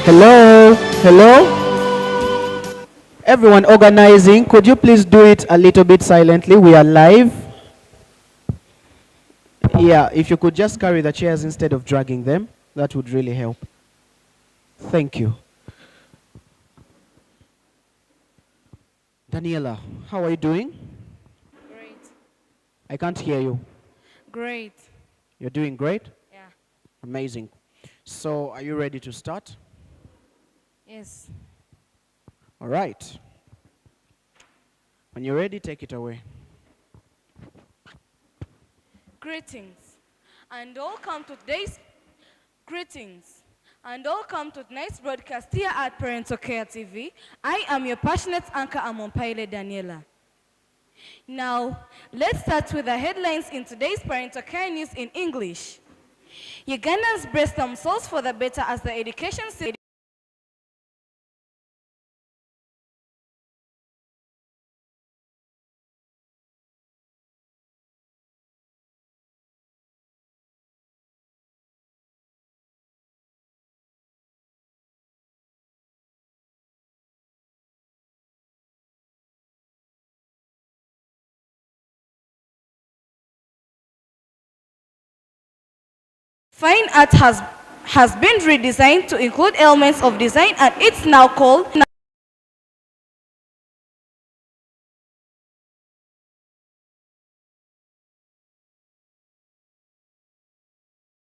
Hello? Hello? Everyone organizing, could you please do it a little bit silently? We are live. Yeah, if you could just carry the chairs instead of dragging them, that would really help. Thank you. Daniela, how are you doing? Great. I can't hear you. Great. You're doing great? Yeah. Amazing. So, are you ready to start? Yes. All right. When you're ready, take it away. Greetings. And welcome to today's greetings. And welcome to tonight's broadcast here at Parental Care TV. I am your passionate anchor, Amompaile Daniela. Now, let's start with the headlines in today's Parental Care News in English. Ugandans brace themselves for the better as the education system Fine art has been redesigned to include elements of design, and it's now called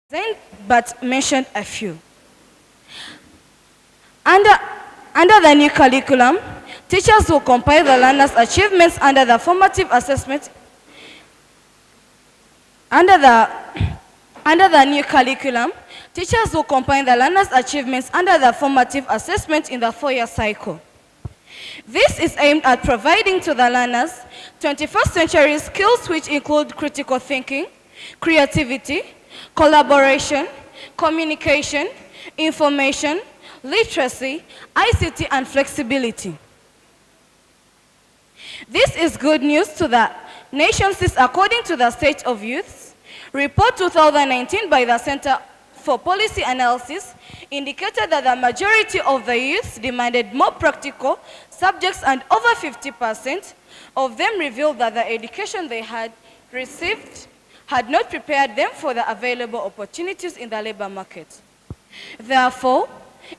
design, but mentioned a few. Under the new curriculum, teachers will compile the learners' achievements under the formative assessment. Under the new curriculum, teachers will combine the learners' achievements under the formative assessment in the 4-year cycle. This is aimed at providing to the learners 21st century skills which include critical thinking, creativity, collaboration, communication, information, literacy, ICT, and flexibility. This is good news to the nation since according to the State of Youth Report 2019 by the Center for Policy Analysis indicated that the majority of the youths demanded more practical subjects, and over 50% of them revealed that the education they had received had not prepared them for the available opportunities in the labor market. Therefore,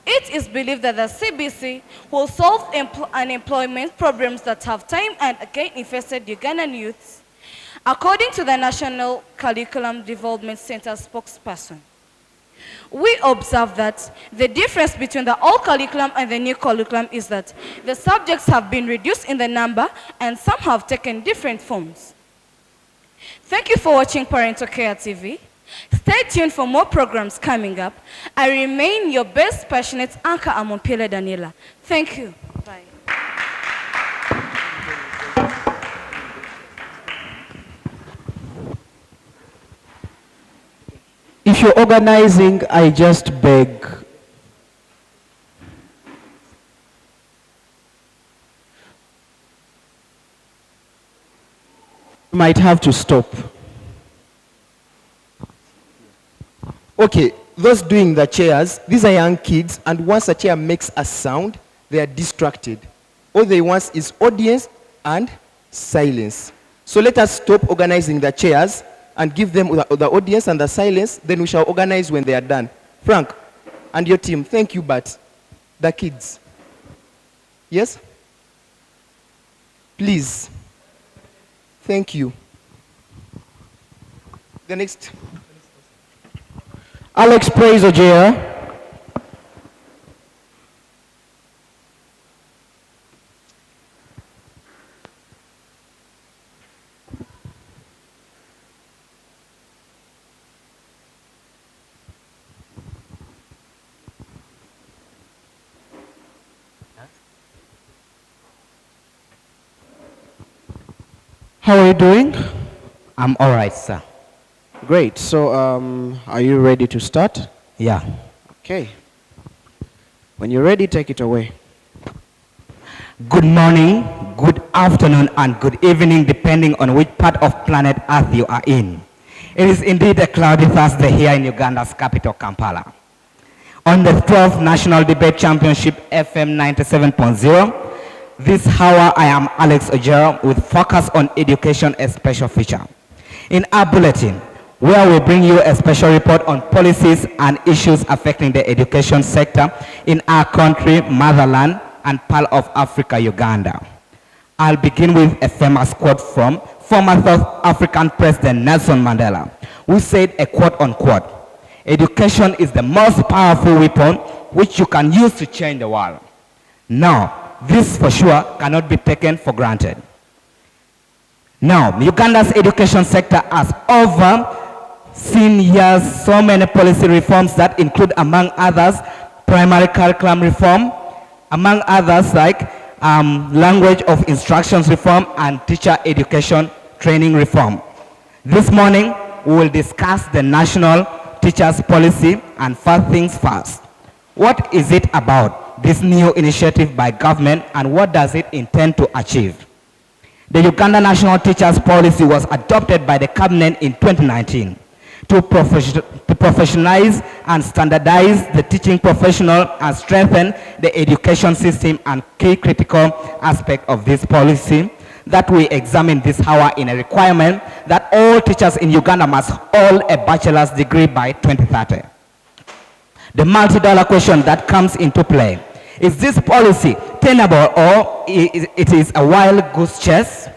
it is believed that the CBC will solve unemployment problems that have time and again infested Ugandan youths, according to the National Curriculum Development Center spokesperson. We observe that the difference between the old curriculum and the new curriculum is that the subjects have been reduced in the number and some have taken different forms. Thank you for watching Parental Care TV. Stay tuned for more programs coming up. I remain your best passionate anchor, Amompile Daniela. Thank you. Bye. If you're organizing, I just beg. You might have to stop. Okay, those doing the chairs, these are young kids, and once a chair makes a sound, they are distracted. All they want is audience and silence. So let us stop organizing the chairs and give them the audience and the silence, then we shall organize when they are done. Frank, and your team, thank you, but the kids. Yes? Please. Thank you. The next. Alex Praise Ojea. How are you doing? I'm all right, sir. Great. So, are you ready to start? Yeah. Okay. When you're ready, take it away. Good morning, good afternoon, and good evening, depending on which part of planet Earth you are in. It is indeed a cloudy Thursday here in Uganda's capital, Kampala. On the 12th National Debate Championship FM 97.0, this hour I am Alex Ojero with Focus on Education, a special feature. In our bulletin, where we bring you a special report on policies and issues affecting the education sector in our country, motherland, and Pearl of Africa, Uganda. I'll begin with a famous quote from former South African President Nelson Mandela, who said, a quote unquote, "Education is the most powerful weapon which you can use to change the world." Now, this for sure cannot be taken for granted. Now, Uganda's education sector has overseen years so many policy reforms that include, among others, primary curriculum reform, among others like language of instructions reform and teacher education training reform. This morning, we will discuss the national teachers policy, and first things first. What is it about, this new initiative by government, and what does it intend to achieve? The Uganda National Teachers Policy was adopted by the cabinet in 2019 to professionalize and standardize the teaching professional and strengthen the education system. And key critical aspect of this policy that we examine this hour in a requirement that all teachers in Uganda must hold a bachelor's degree by 2030. The multi-dollar question that comes into play: is this policy tenable, or it is a wild goose chase?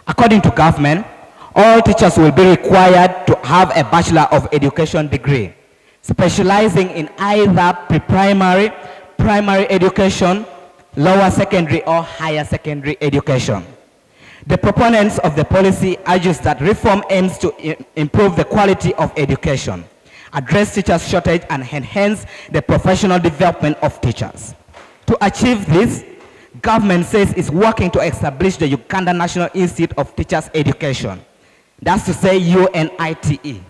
According to government, all teachers will be required to have a Bachelor of Education degree, specializing in either pre-primary, primary education, lower secondary, or higher secondary education. The proponents of the policy argues that reform aims to improve the quality of education, address teachers' shortage, and enhance the professional development of teachers. To achieve this, government says it's working to establish the Uganda National Institute of Teachers Education, that's to say UNITE,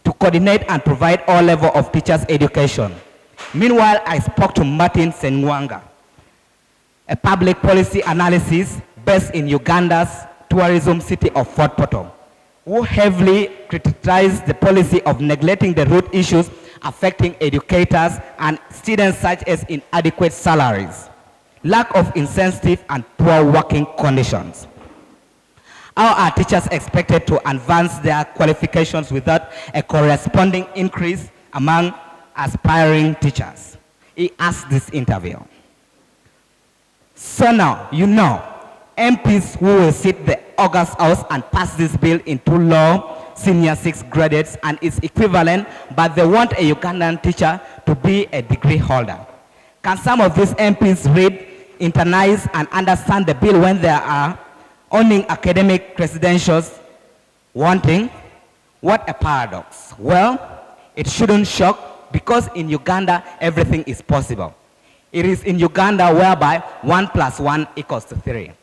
to coordinate and provide all levels of teachers education. Meanwhile, I spoke to Martin Senwanga, a public policy analyst based in Uganda's tourism city of Fort Portal, who heavily criticized the policy of neglecting the root issues affecting educators and students, such as inadequate salaries, lack of incentive, and poor working conditions. How are teachers expected to advance their qualifications without a corresponding increase among aspiring teachers? He asked this interview. So now, you know, MPs who will sit the August House and pass this bill into law, senior 6 graduates and its equivalent, but they want a Ugandan teacher to be a degree holder. Can some of these MPs read, internalize, and understand the bill when they are owning academic credentials wanting? What a paradox. Well, it shouldn't shock, because in Uganda, everything is possible. It is in Uganda whereby 1 + 1 = 3.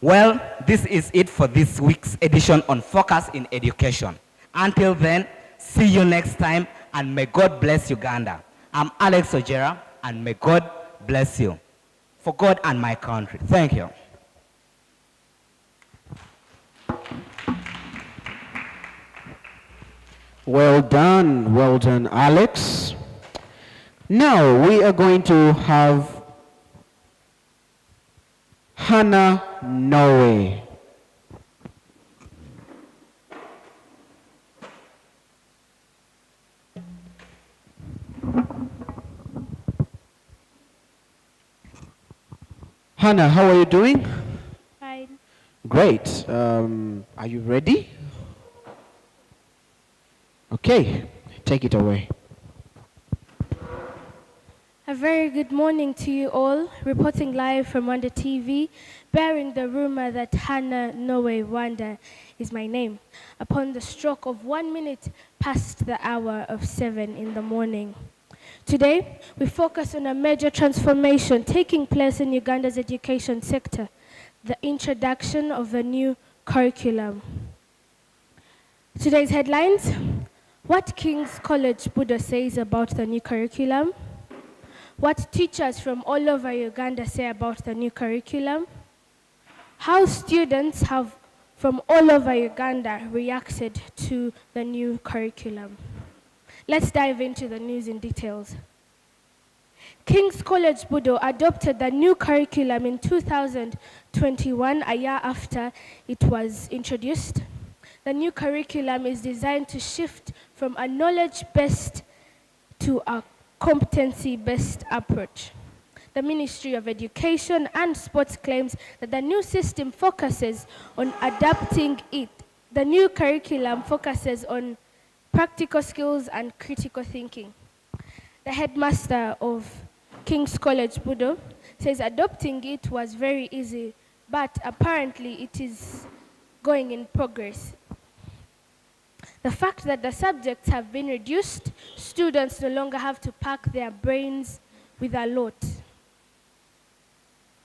Well, this is it for this week's edition on Focus in Education. Until then, see you next time, and may God bless Uganda. I'm Alex Ojera, and may God bless you. For God and my country. Thank you. Well done, Alex. Now we are going to have Hannah Noe. Hannah, how are you doing? Fine. Great. Are you ready? Okay, take it away. A very good morning to you all, reporting live from Wanda TV, bearing the rumor that Hannah Noe Wanda is my name, upon the stroke of 1 minute past the hour of 7 in the morning. Today, we focus on a major transformation taking place in Uganda's education sector, the introduction of a new curriculum. Today's headlines: what King's College Buddha says about the new curriculum, what teachers from all over Uganda say about the new curriculum, how students have from all over Uganda reacted to the new curriculum. Let's dive into the news in details. King's College Budo adopted the new curriculum in 2021, a year after it was introduced. The new curriculum is designed to shift from a knowledge-based to a competency-based approach. The Ministry of Education and Sports claims that the new system focuses on adapting it. The new curriculum focuses on practical skills and critical thinking. The headmaster of King's College Budo says adopting it was very easy, but apparently it is going in progress. The fact that the subjects have been reduced, students no longer have to pack their brains with a lot.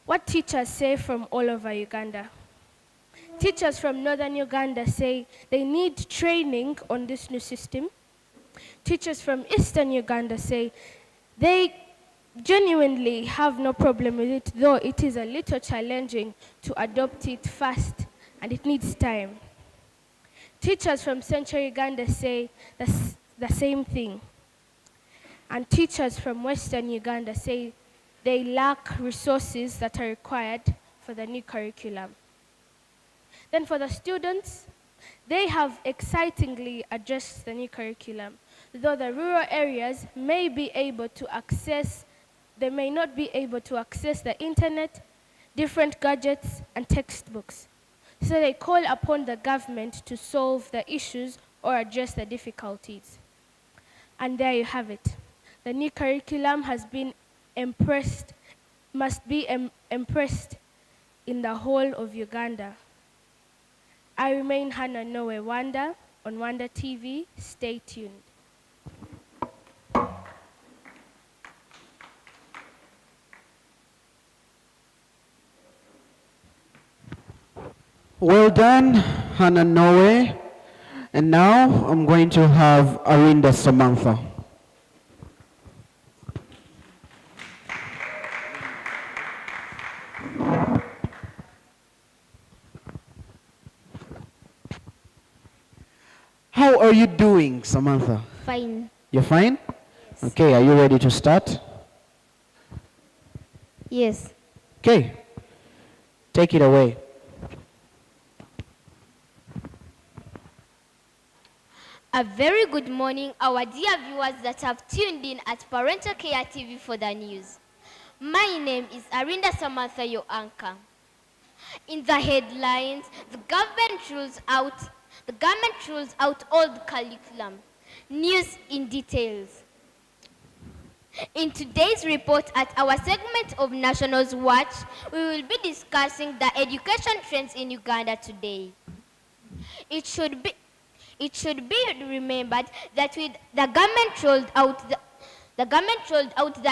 What teachers say from all over Uganda. Teachers from northern Uganda say they need training on this new system. Teachers from eastern Uganda say they genuinely have no problem with it, though it is a little challenging to adopt it fast and it needs time. Teachers from central Uganda say the same thing. And teachers from western Uganda say they lack resources that are required for the new curriculum. Then for the students, they have excitingly addressed the new curriculum, though the rural areas may be able to access, they may not be able to access the internet, different gadgets, and textbooks. So they call upon the government to solve the issues or address the difficulties. And there you have it. The new curriculum must be impressed in the whole of Uganda. I remain Hannah Noe Wanda on Wanda TV. Stay tuned. Well done, Hannah Noe. And now I'm going to have Arinda Samantha. How are you doing, Samantha? Fine. You're fine? Yes. Okay, are you ready to start? Yes. Okay, take it away. A very good morning, our dear viewers that have tuned in at Parental Care TV for the news. My name is Arinda Samantha, your anchor. In the headlines, the government rules out old curriculum. News in details. In today's report at our segment of Nationals Watch, we will be discussing the education trends in Uganda today. It should be remembered that with the government rolled out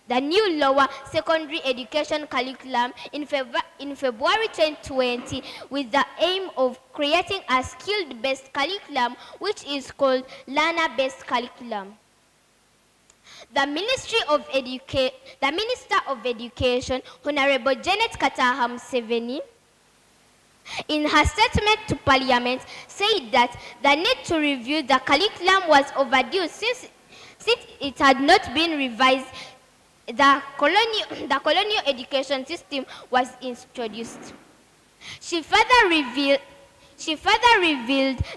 the new lower secondary education curriculum in February 2020 with the aim of creating a skilled-based curriculum which is called learner-based curriculum. The Minister of Education, Honorable Janet Kataha Museveni, in her statement to Parliament, said that the need to review the curriculum was overdue since it had not been revised. The colonial education system was introduced. She further revealed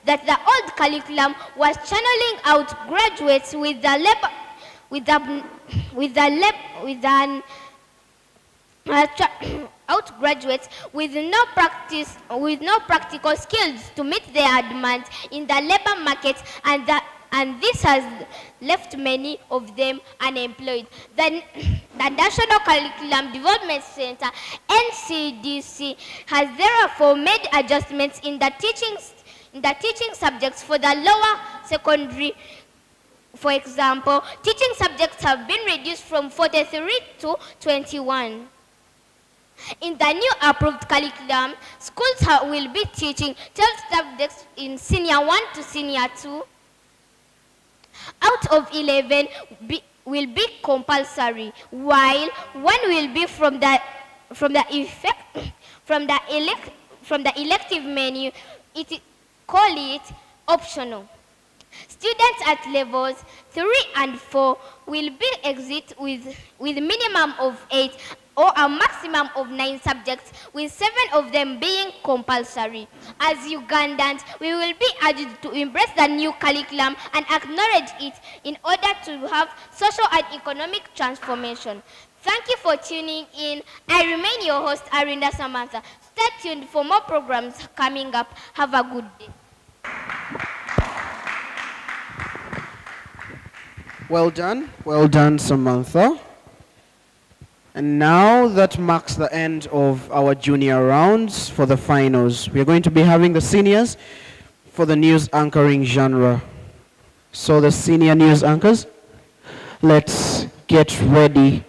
that the old curriculum was channeling out graduates with no practical skills to meet their demands in the labor market, and this has left many of them unemployed. The National Curriculum Development Center, NCDC, has therefore made adjustments in the teaching subjects for the lower secondary. For example, teaching subjects have been reduced from 43 to 21. In the new approved curriculum, schools will be teaching 12 subjects in Senior 1 to Senior 2. Out of 11 will be compulsory, while one will be from the elective menu. Call it optional. Students at levels 3 and 4 will be exit with minimum of 8 or a maximum of 9 subjects, with 7 of them being compulsory. As Ugandans, we will be urged to embrace the new curriculum and acknowledge it in order to have social and economic transformation. Thank you for tuning in. I remain your host, Arinda Samantha. Stay tuned for more programs coming up. Have a good day. Well done, Samantha. And now that marks the end of our junior rounds for the finals. We are going to be having the seniors for the news anchoring genre. So the senior news anchors, let's get ready